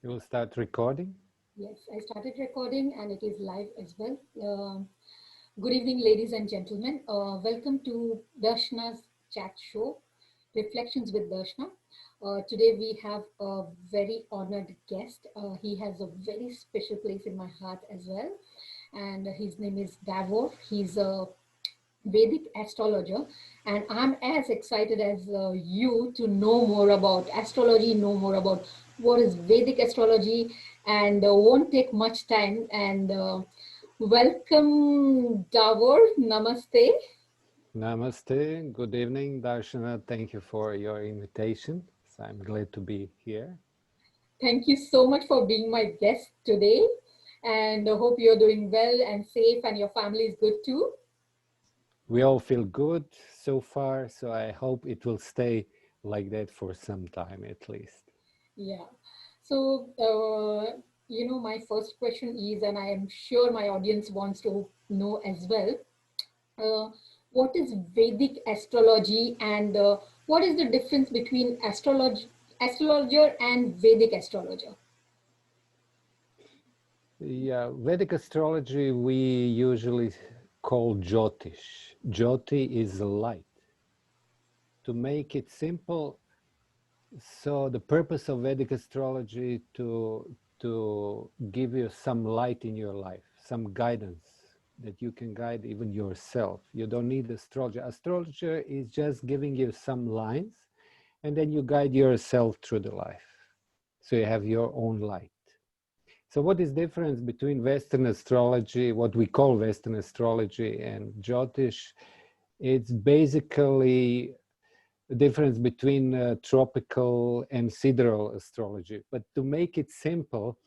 You will start recording? Yes, I started recording and it is live as well. Good evening, ladies and gentlemen. Welcome to Darshana's chat show, Reflections with Darshana. Today we have a very honored guest. He has a very special place in my heart as well. And his name is Davor. He's a Vedic Astrologer, and I'm as excited as you to know more about astrology, know more about what is Vedic astrology, and won't take much time. And welcome, Davor. Namaste. Namaste. Good evening, Darshana. Thank you for your invitation. So I'm glad to be here. Thank you so much for being my guest today, and I hope you're doing well and safe, and your family is good too. We all feel good so far, so I hope it will stay like that for some time at least. Yeah. So, my first question is, and I am sure my audience wants to know as well, uh, what is Vedic astrology and what is the difference between astrologer and Vedic astrologer? Yeah, Vedic astrology we usually call Jyotish. Jyoti is light. To make it simple, so the purpose of Vedic astrology to give you some light in your life, some guidance that you can guide even yourself. You don't need astrologer. Astrologer is just giving you some lines, and then you guide yourself through the life. So you have your own light. So what is difference between Western astrology, what we call Western astrology, and Jyotish? It's basically the difference between tropical and sidereal astrology. But to make it simple,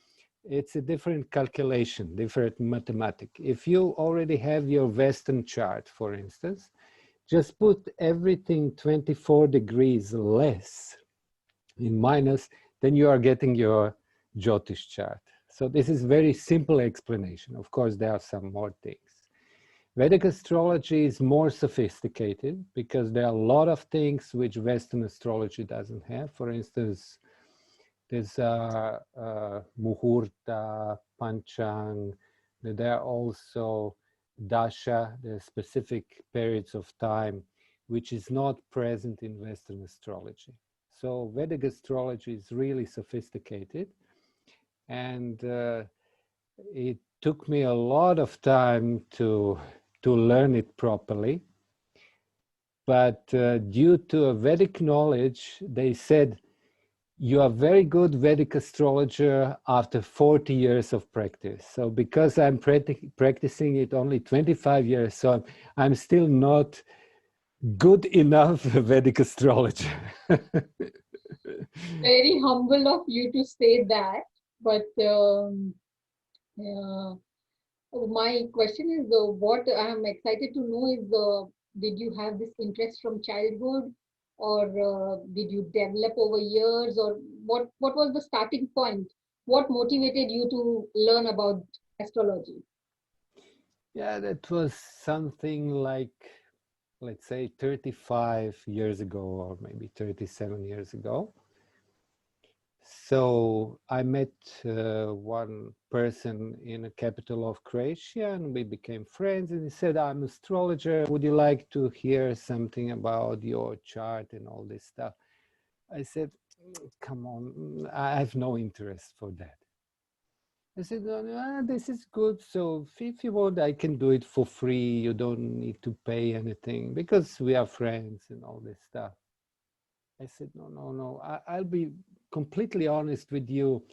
it's a different calculation, different mathematics. If you already have your Western chart, for instance, just put everything 24 degrees less in minus, then you are getting your Jyotish chart. So this is very simple explanation. Of course, there are some more things. Vedic astrology is more sophisticated because there are a lot of things which Western astrology doesn't have. For instance, there's Muhurta, Panchang, there are also Dasha, the specific periods of time, which is not present in Western astrology. So Vedic astrology is really sophisticated, and it took me a lot of time to learn it properly. But due to a Vedic knowledge, they said, you are very good Vedic astrologer after 40 years of practice. So because I'm practicing it only 25 years, so I'm still not good enough Vedic astrologer. Very humble of you to say that, but my question is what I'm excited to know is did you have this interest from childhood or did you develop over years or what was the starting point? What motivated you to learn about astrology? Yeah, that was something like, let's say 35 years ago or maybe 37 years ago. So I met one person in the capital of Croatia and we became friends, and he said, I'm an astrologer, would you like to hear something about your chart and all this stuff? I said, come on, I have no interest for that. I said, this is good, so if you want, I can do it for free, you don't need to pay anything because we are friends and all this stuff. I said, no, I'll be completely honest with you.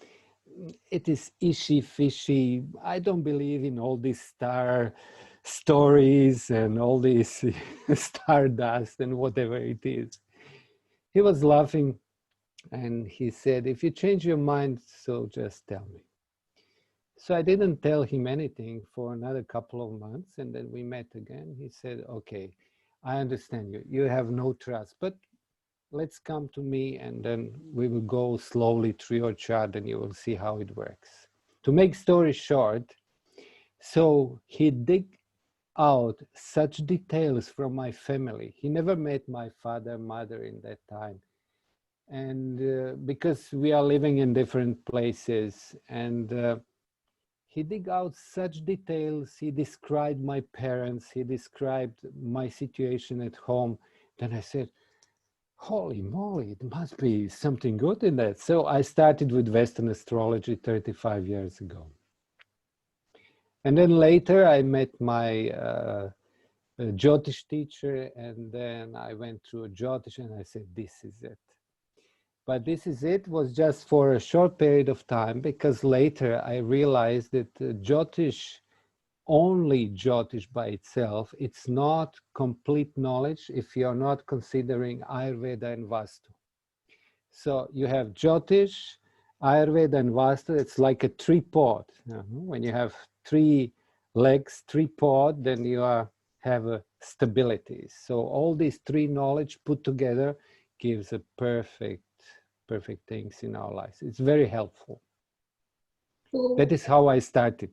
It is fishy. I don't believe in all these star stories and all this stardust and whatever it is. He was laughing and he said, if you change your mind, so just tell me. So I didn't tell him anything for another couple of months, and then we met again. He said, okay, I understand you. You have no trust, but let's come to me and then we will go slowly through your chart and you will see how it works. To make story short, so he dig out such details from my family. He never met my father, mother in that time. And because we are living in different places, and he dig out such details. He described my parents, he described my situation at home. Then I said, holy moly, it must be something good in that. So I started with Western astrology 35 years ago. And then later I met my Jyotish teacher, and then I went through a Jyotish, and I said, this is it. But this is it was just for a short period of time, because later I realized that Jyotish, only Jyotish by itself, it's not complete knowledge if you're not considering Ayurveda and Vaastu. So you have Jyotish, Ayurveda and Vaastu. It's like a tripod. When you have three legs, tripod, then you have a stability. So all these three knowledge put together gives a perfect things in our lives. It's very helpful. So, that is how I started.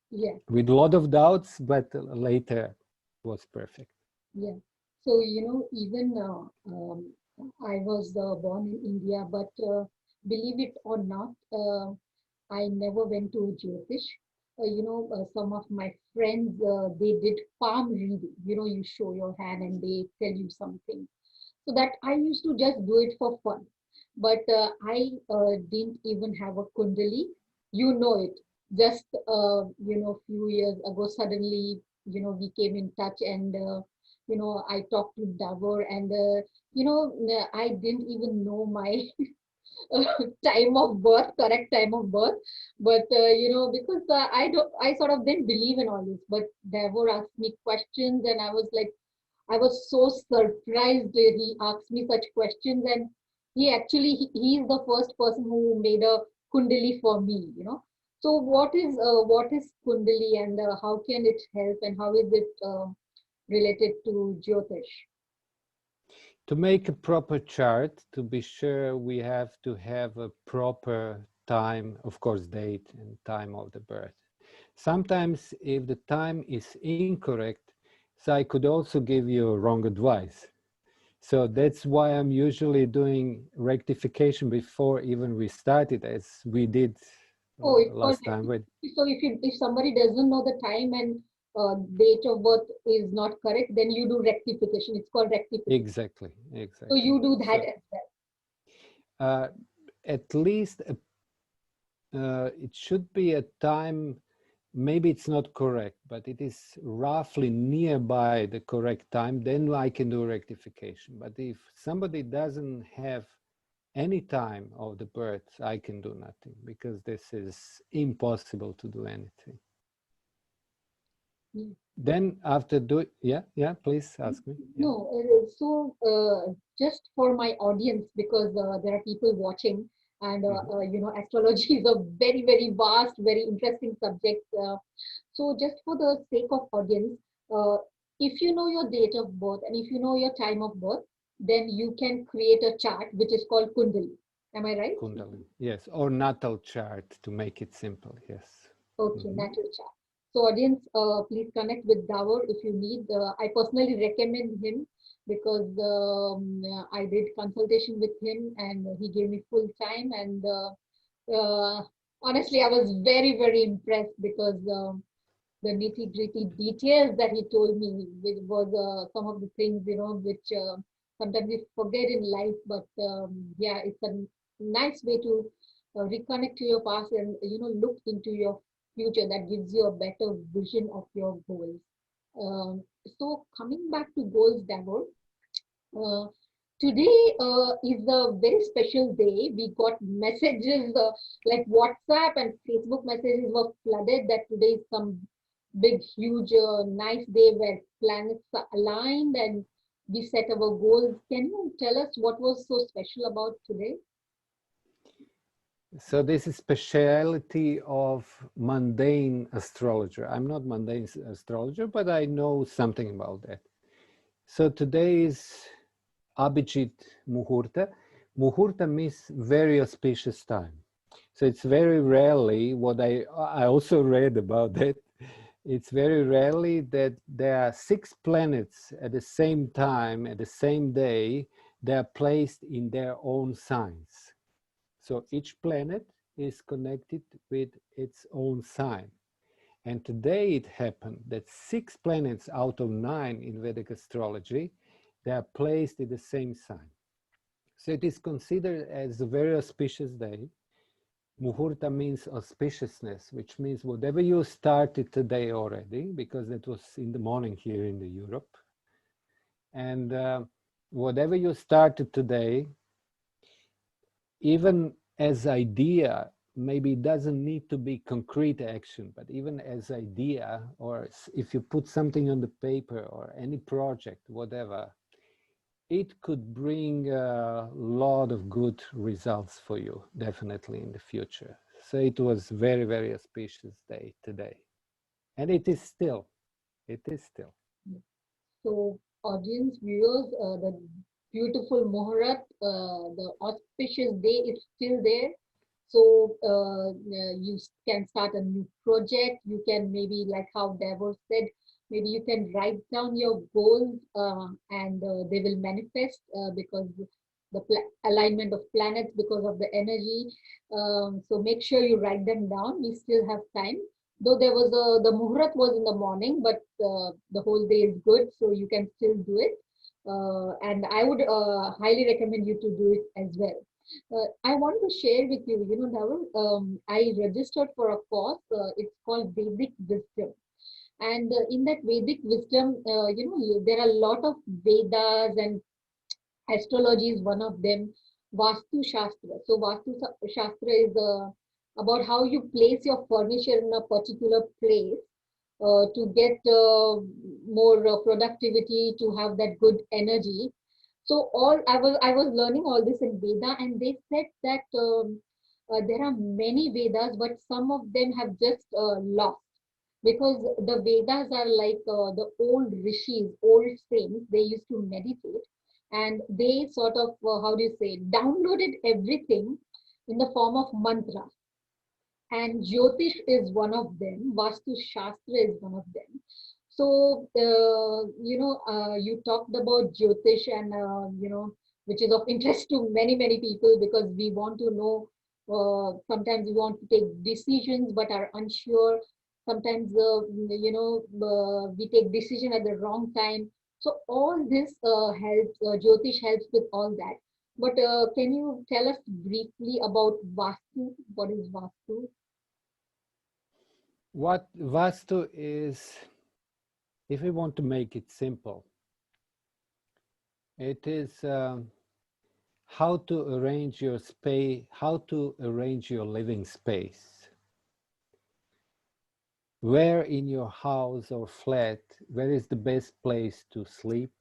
Yeah. With a lot of doubts, but later it was perfect. Yeah. So, even I was born in India, but believe it or not, I never went to Jyotish. Some of my friends, they did palm reading. You show your hand and they tell you something. So that I used to just do it for fun. But I didn't even have a Kundali. You know it. Just, few years ago, suddenly, we came in touch, and, I talked to Davor, and, I didn't even know my time of birth, correct time of birth. But, because I sort of didn't believe in all this. But Davor asked me questions, and I was like, I was so surprised he asked me such questions, and he is the first person who made a Kundali for me. So what is Kundali, and how can it help, and how is it related to Jyotish? To make a proper chart, to be sure, we have to have a proper time, of course, date and time of the birth. Sometimes if the time is incorrect, so I could also give you wrong advice. So that's why I'm usually doing rectification before even we started, as we did last time. So if somebody doesn't know the time and date of birth is not correct, then you do rectification. It's called rectification. Exactly. So you do that as well. At least it should be a time. Maybe it's not correct, but it is roughly nearby the correct time, then I can do rectification. But if somebody doesn't have any time of the birth, I can do nothing, because this is impossible to do anything. Yeah. Then after please ask me. Yeah. No, so just for my audience, because there are people watching, and astrology is a very, very vast, very interesting subject. So just for the sake of audience, if you know your date of birth and if you know your time of birth, then you can create a chart which is called Kundali. Am I right? Kundali, yes, or Natal chart, to make it simple. Yes. Okay, Natal chart. So audience, please connect with Davor if you need. I personally recommend him because I did consultation with him and he gave me full time, and honestly I was very, very impressed because the nitty-gritty details that he told me was some of the things which sometimes we forget in life, but yeah, it's a nice way to reconnect to your past and look into your future. That gives you a better vision of your goals. So coming back to goals, Davor, today is a very special day. We got messages like WhatsApp and Facebook messages were flooded that today is some big, huge, nice day where planets are aligned and we set our goals. Can you tell us what was so special about today? So this is speciality of mundane astrologer. I'm not mundane astrologer, but I know something about that. So today is Abhijit Muhurta. Muhurta means very auspicious time. So it's very rarely, what I also read about that, it's very rarely that there are 6 planets at the same time, at the same day, they are placed in their own signs. So each planet is connected with its own sign. And today it happened that 6 planets out of 9 in Vedic astrology, they are placed in the same sign. So it is considered as a very auspicious day. Muhurta means auspiciousness, which means whatever you started today already, because that was in the morning here in the Europe. And whatever you started today, even as idea, maybe it doesn't need to be concrete action, but even as idea, or if you put something on the paper or any project, whatever, it could bring a lot of good results for you, definitely in the future. So it was very, very auspicious day today. And it is still. It is still. So, audience, viewers, the beautiful Muhurat, the auspicious day is still there. So, you can start a new project. You can maybe, like how Davor said, maybe you can write down your goals and they will manifest because the alignment of planets, because of the energy. So, make sure you write them down. We still have time, though there was the muhurat was in the morning, but the whole day is good, so you can still do it. And I would highly recommend you to do it as well. I want to share with you, Davor, I registered for a course. It's called Vedic Wisdom. And in that Vedic Wisdom, there are a lot of Vedas, and astrology is one of them. Vaastu Shastra. So Shastra is about how you place your furniture in a particular place to get more productivity, to have that good energy. So all I was learning all this in Veda, and they said that there are many Vedas, but some of them have just lost, because the Vedas are like the old rishis, old saints. They used to meditate, and they sort of how do you say, downloaded everything in the form of mantra. And Jyotish is one of them. Vaastu Shastra is one of them. So you talked about Jyotish, and which is of interest to many people, because we want to know. Sometimes we want to take decisions but are unsure. Sometimes we take decision at the wrong time. So all this helps. Jyotish helps with all that. But can you tell us briefly about Vastu? What is Vastu? What Vastu is, if we want to make it simple, it is how to arrange your space, how to arrange your living space. Where in your house or flat, where is the best place to sleep?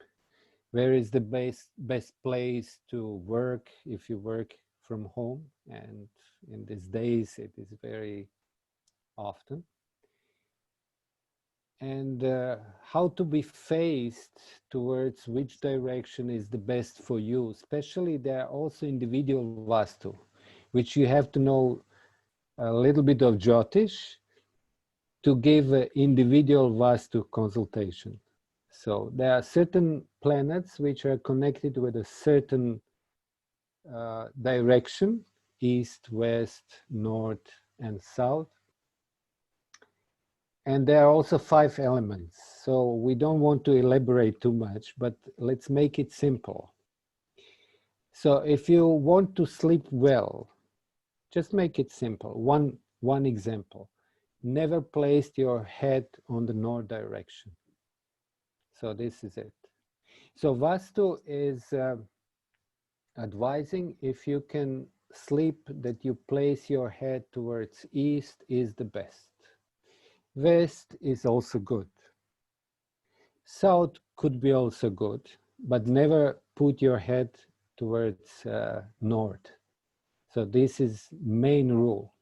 Where is the best place to work if you work from home? And in these days, it is very often. And how to be faced towards which direction is the best for you. Especially there are also individual Vastu, which you have to know a little bit of Jyotish to give an individual Vastu consultation. So there are certain planets which are connected with a certain direction, east, west, north, and south. And there are also 5 elements. So we don't want to elaborate too much, but let's make it simple. So if you want to sleep well, just make it simple. One example. Never place your head on the north direction. So this is it. So Vastu is advising, if you can sleep, that you place your head towards east is the best. West is also good. South could be also good, but never put your head towards north. So this is main rule.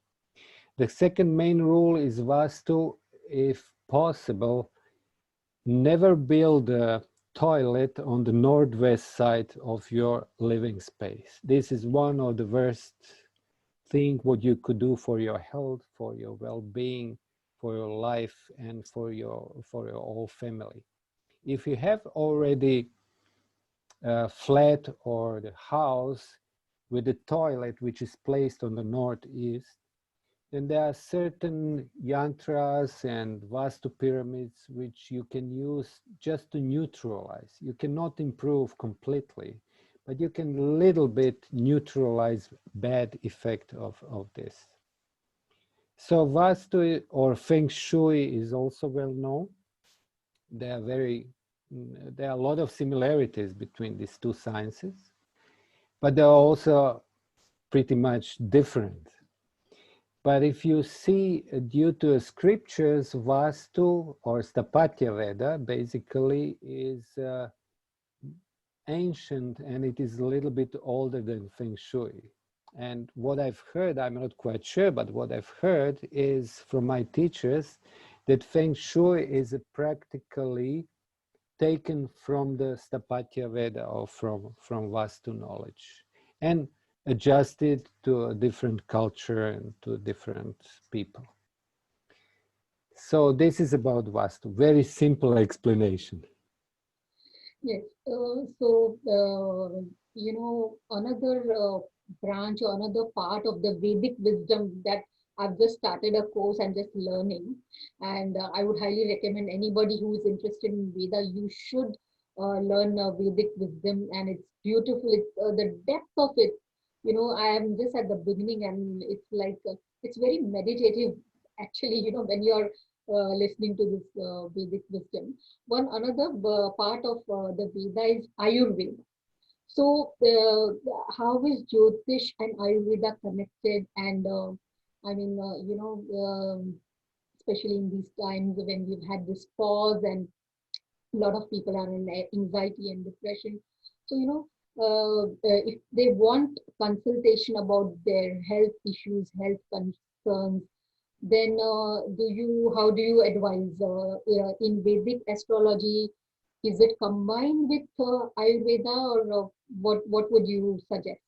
The second main rule is Vastu, if possible, never build a toilet on the northwest side of your living space. This is one of the worst thing what you could do for your health, for your well-being, for your life, and for your whole family. If you have already flat or the house with the toilet which is placed on the northeast, then there are certain yantras and Vaastu pyramids which you can use just to neutralize. You cannot improve completely, but you can little bit neutralize bad effect of this. So Vastu or Feng Shui is also well known. There are a lot of similarities between these two sciences, but they're also pretty much different. But if you see, due to scriptures, Vastu or Sthapatya Veda basically is ancient, and it is a little bit older than Feng Shui. And what I've heard, I'm not quite sure, but what I've heard is from my teachers that Feng Shui is practically taken from the Sthapatya Veda or from Vastu knowledge and adjusted to a different culture and to different people. So this is about Vastu, very simple explanation. Yes. Another branch or another part of the Vedic wisdom that I've just started a course and just learning, and I would highly recommend anybody who is interested in Veda, you should learn Vedic wisdom, and it's beautiful. It's the depth of it. I am just at the beginning, and it's like it's very meditative. Actually, when you're listening to this Vedic wisdom. One another part of the Veda is Ayurveda. So, how is Jyotish and Ayurveda connected? And I mean, especially in these times when we've had this pause and a lot of people are in anxiety and depression. So, if they want consultation about their health issues, health concerns, then how do you advise in Vedic astrology? Is it combined with Ayurveda, or what would you suggest?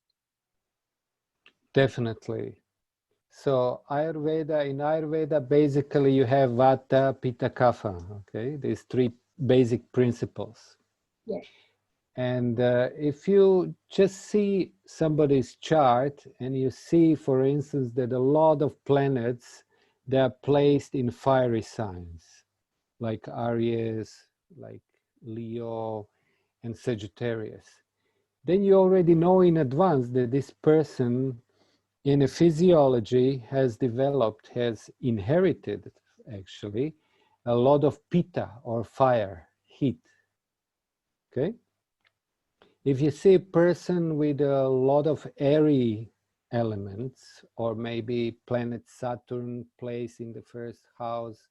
Definitely. So in Ayurveda, basically you have Vata, Pitta, Kapha, okay? These three basic principles. Yes. And if you just see somebody's chart and you see, for instance, that a lot of planets, they are placed in fiery signs, like Aries, like Leo, and Sagittarius, then you already know in advance that this person in a physiology has inherited actually a lot of pitta or fire, heat, okay? If you see a person with a lot of airy elements, or maybe planet Saturn placed in the first house,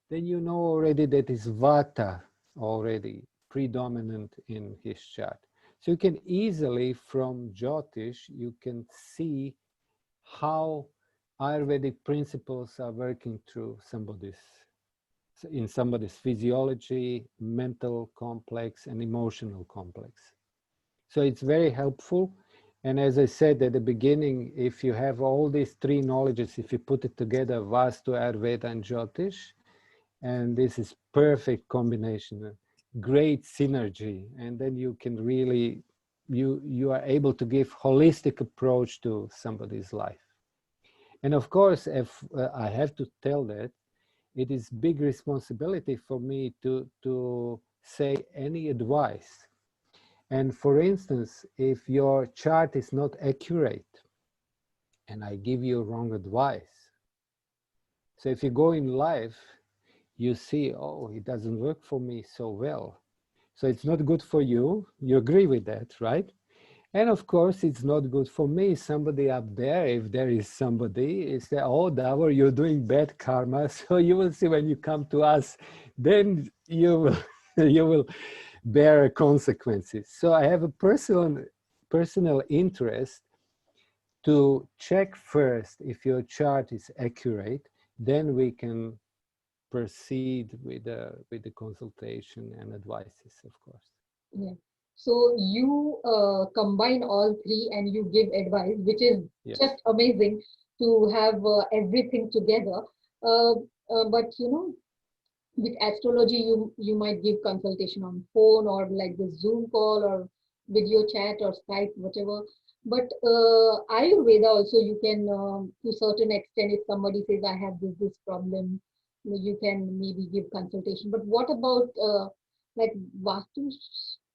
then you know already that is Vata already predominant in his chart. So you can easily, from Jyotish, you can see how Ayurvedic principles are working through in somebody's physiology, mental complex, and emotional complex. So it's very helpful. And as I said at the beginning, if you have all these three knowledges, if you put it together, Vastu, Ayurveda, and Jyotish, and this is perfect combination, great synergy, and then you can really, you are able to give holistic approach to somebody's life. And of course, if I have to tell that, it is big responsibility for me to say any advice. And for instance, if your chart is not accurate and I give you wrong advice, so if you go in life, you see, oh, it doesn't work for me so well. So it's not good for you. You agree with that, right? And of course, it's not good for me. Somebody up there, if there is somebody, is that, oh, Davor, you're doing bad karma. So you will see when you come to us, then you will, you will bear consequences. So I have a personal interest to check first if your chart is accurate, then we can proceed with the consultation and advices, of course. Yeah. So you combine all three and you give advice, which is Yes. just amazing to have everything together. Uh, but with astrology, you might give consultation on phone or like the Zoom call or video chat or Skype, whatever. But Ayurveda also you can, to certain extent, if somebody says I have this problem, you can maybe give consultation. But what about like Vastu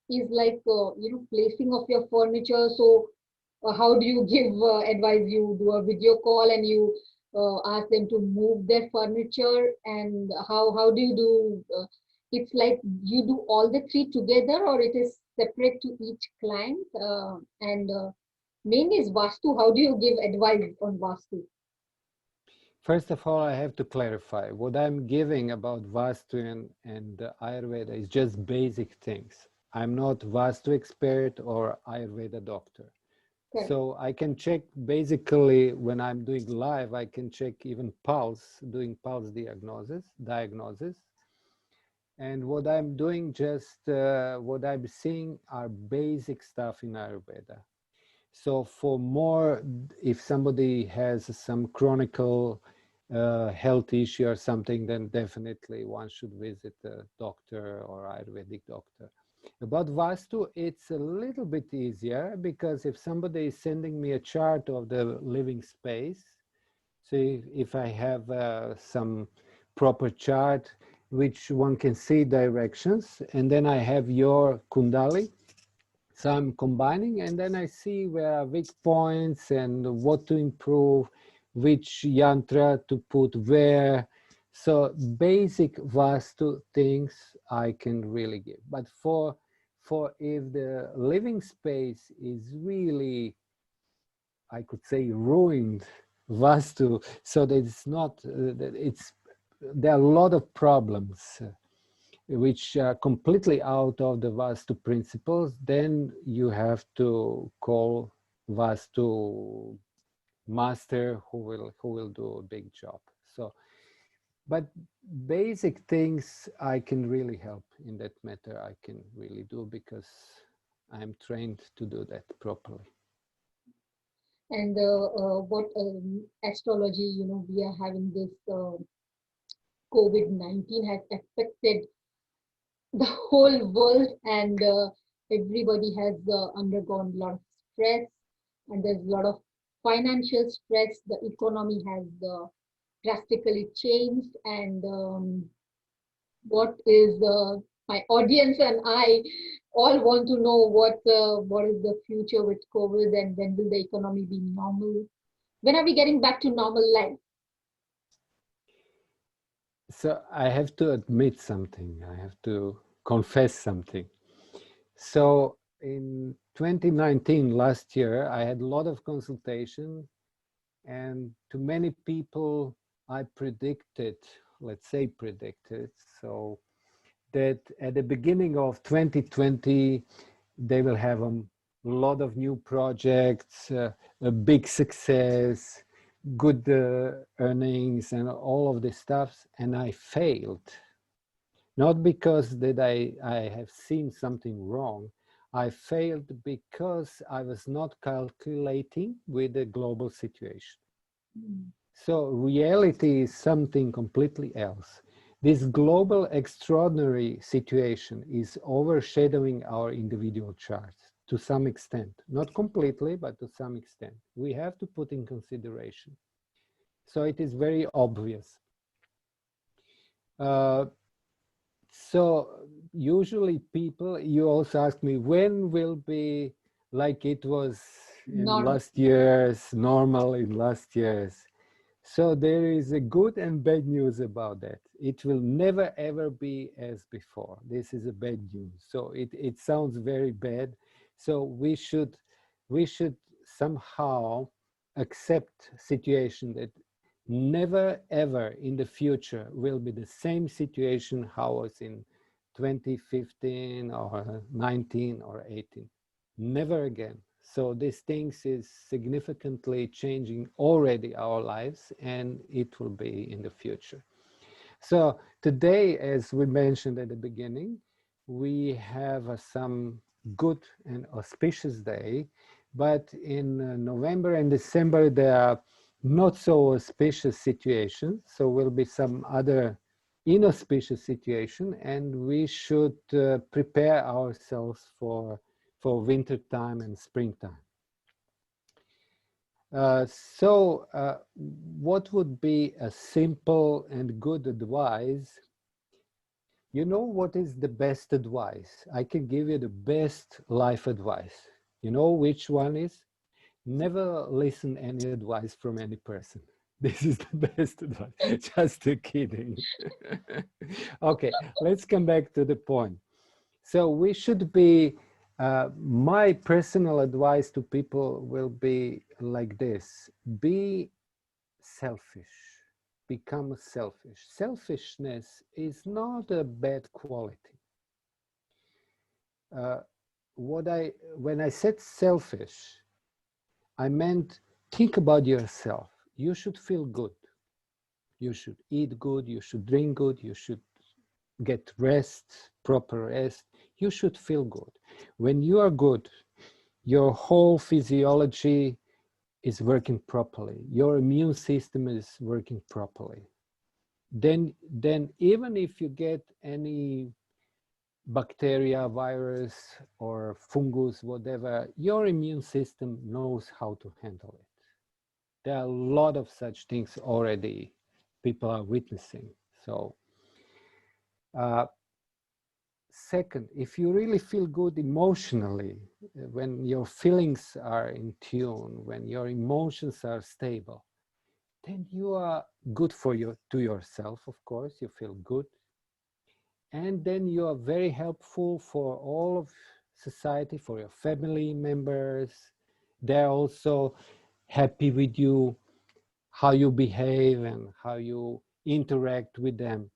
is like placing of your furniture. So how do you give advice? You do a video call and you ask them to move their furniture, and how do you do? It's like you do all the three together, or it is separate to each client. And main is Vastu. How do you give advice on Vastu? First of all, I have to clarify what I'm giving about Vastu and Ayurveda is just basic things. I'm not Vastu expert or Ayurveda doctor. Correct. So I can check basically when I'm doing live, I can check even pulse, doing pulse diagnosis. And what I'm doing, just what I'm seeing are basic stuff in Ayurveda. So for more, if somebody has some chronic health issue or something, then definitely one should visit a doctor or Ayurvedic doctor. About Vastu, it's a little bit easier because if somebody is sending me a chart of the living space, so if I have some proper chart, which one can see directions, and then I have your Kundali, so I'm combining, and then I see where are weak points and what to improve, which yantra to put where. So basic Vastu things I can really give. But for if the living space is really, I could say, ruined Vastu, so that it's not, there are a lot of problems which are completely out of the Vastu principles, then you have to call Vastu master who will do a big job. So, but basic things I can really help in that matter. I can really do because I'm trained to do that properly. And what astrology, we are having this COVID-19 has affected the whole world, and everybody has undergone a lot of stress, and there's a lot of financial stress. The economy has drastically changed, and what is my audience and I all want to know what is the future with COVID, and when will the economy be normal? When are we getting back to normal life? So I have to admit something. I have to confess something. So in 2019, last year, I had a lot of consultation, and to many people, I predicted, let's say predicted, so that at the beginning of 2020, they will have a lot of new projects, a big success, good earnings, and all of this stuff. And I failed. Not because that I have seen something wrong. I failed because I was not calculating with the global situation. Mm. So reality is something completely else. This global extraordinary situation is overshadowing our individual charts to some extent, not completely, but to some extent. We have to put in consideration. So it is very obvious. So usually people, you also ask me, when will be like it was in Normal. last years, normal in last years? So there is a good and bad news about that. It will never ever be as before. This is a bad news. So it sounds very bad. So we should somehow accept situation that never ever in the future will be the same situation how was in 2015 or 19 or 18. Never again. So these things is significantly changing already our lives, and it will be in the future. So today, as we mentioned at the beginning, we have some good and auspicious day, but in November and December, there are not so auspicious situations. So will be some other inauspicious situation, and we should prepare ourselves for for winter time and springtime. What would be a simple and good advice? You know what is the best advice? I can give you the best life advice. You know which one is? Never listen any advice from any person. This is the best advice. Just kidding. Okay, let's come back to the point. So we should be, my personal advice to people will be like this: be selfish, become selfish. Selfishness is not a bad quality. When I said selfish, I meant think about yourself. You should feel good. You should eat good, you should drink good, you should get rest, proper rest. You should feel good. When you are good, your whole physiology is working properly. Your immune system is working properly. Then even if you get any bacteria, virus, or fungus, whatever, your immune system knows how to handle it. There are a lot of such things already people are witnessing. So, second, if you really feel good emotionally, when your feelings are in tune, when your emotions are stable, then you are good to yourself, of course, you feel good. And then you are very helpful for all of society, for your family members. They're also happy with you, how you behave and how you interact with them.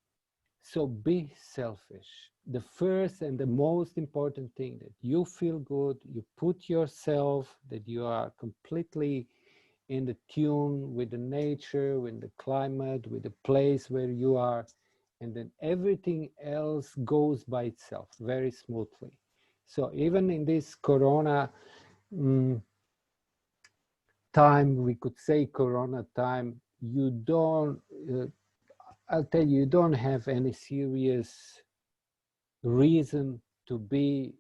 So be selfish. The first and the most important thing, that you feel good, you put yourself, that you are completely in the tune with the nature, with the climate, with the place where you are, and then everything else goes by itself very smoothly. So even in this Corona time, we could say Corona time, you don't, I'll tell you, you don't have any serious reason to be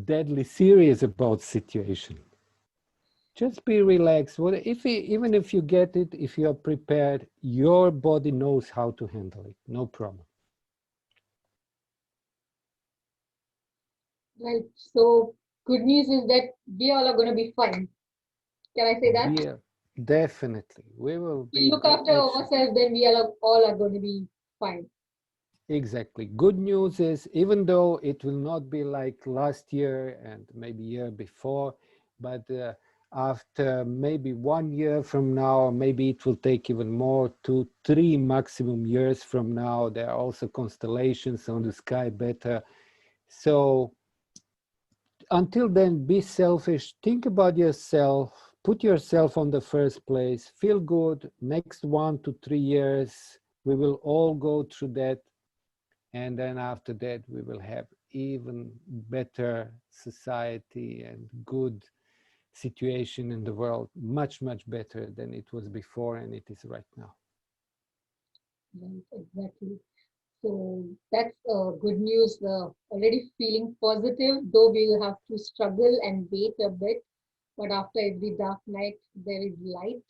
deadly serious about situation. Just be relaxed. Even if you get it, if you are prepared, your body knows how to handle it. No problem. Right. So good news is that we all are going to be fine. Can I say that? Definitely. We will We be look after ourselves, then we all are going to be fine. Exactly. Good news is, even though it will not be like last year and maybe year before, but after maybe 1 year from now, maybe it will take even more, 2, 3 maximum years from now, there are also constellations on the sky better. So until then, be selfish, think about yourself, put yourself on the first place, feel good. Next 1 to 3 years, we will all go through that. And then after that, we will have even better society and good situation in the world, much, much better than it was before and it is right now. Right, exactly. So that's good news. Already feeling positive, though we will have to struggle and wait a bit. But after every dark night, there is light.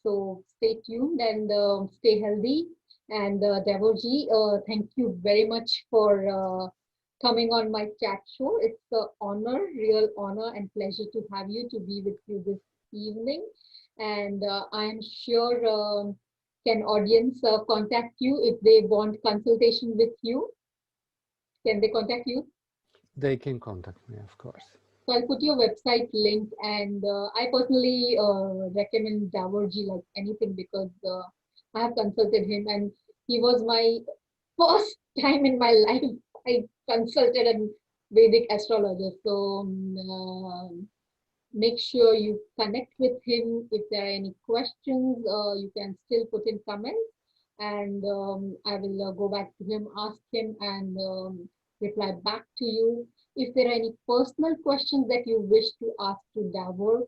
So stay tuned and stay healthy. And Davorji, thank you very much for coming on my chat show. It's an honor, real honor and pleasure to have you, to be with you this evening. And I'm sure can audience contact you if they want consultation with you? Can they contact you? They can contact me, of course. So I'll put your website link, and I personally recommend Davorji like anything, because I have consulted him, and he was my first time in my life I consulted a Vedic astrologer. So make sure you connect with him. If there are any questions, you can still put in comments, and I will go back to him, ask him, and reply back to you. If there are any personal questions that you wish to ask to Davor,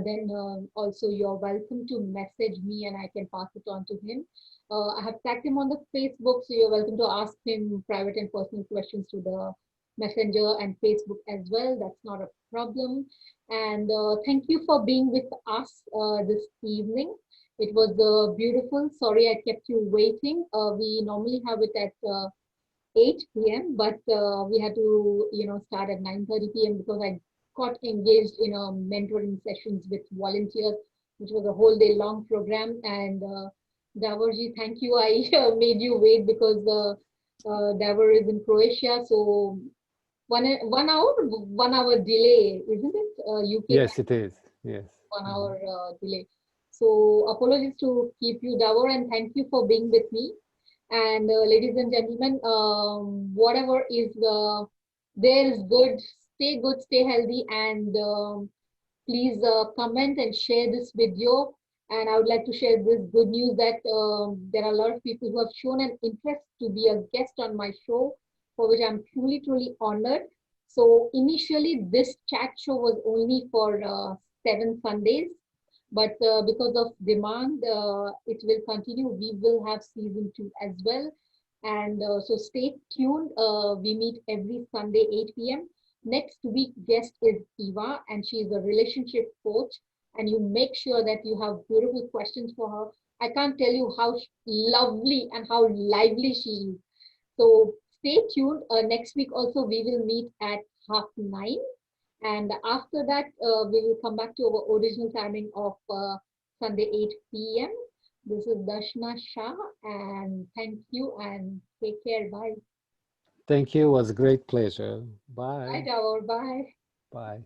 then also you're welcome to message me and I can pass it on to him. I have tagged him on the Facebook, so you're welcome to ask him private and personal questions to the Messenger and Facebook as well. That's not a problem. And thank you for being with us this evening. It was beautiful. Sorry I kept you waiting. We normally have it at 8 p.m., but we had to, start at 9:30 p.m. because I got engaged in a mentoring sessions with volunteers, which was a whole day long program. And Davorji, thank you. I made you wait because Davor is in Croatia, so 1 hour delay, isn't it? UK Yes, time, it is. Yes. 1 hour delay. So apologies to keep you, Davor, and thank you for being with me. And ladies and gentlemen, whatever is there is good, stay healthy, and please comment and share this video. And I would like to share this good news that there are a lot of people who have shown an interest to be a guest on my show, for which I'm truly, truly honored. So initially, this chat show was only for 7 Sundays, but because of demand, it will continue. We will have season 2 as well. And so stay tuned. We meet every Sunday, 8 p.m. Next week guest is Eva, and she is a relationship coach. And you make sure that you have beautiful questions for her. I can't tell you how lovely and how lively she is. So stay tuned. Next week also we will meet at 9:30. And after that, we will come back to our original timing of Sunday, 8 p.m. This is Darshana Shah, and thank you and take care. Bye. Thank you. It was a great pleasure. Bye, Bye. Davor. Bye. Bye.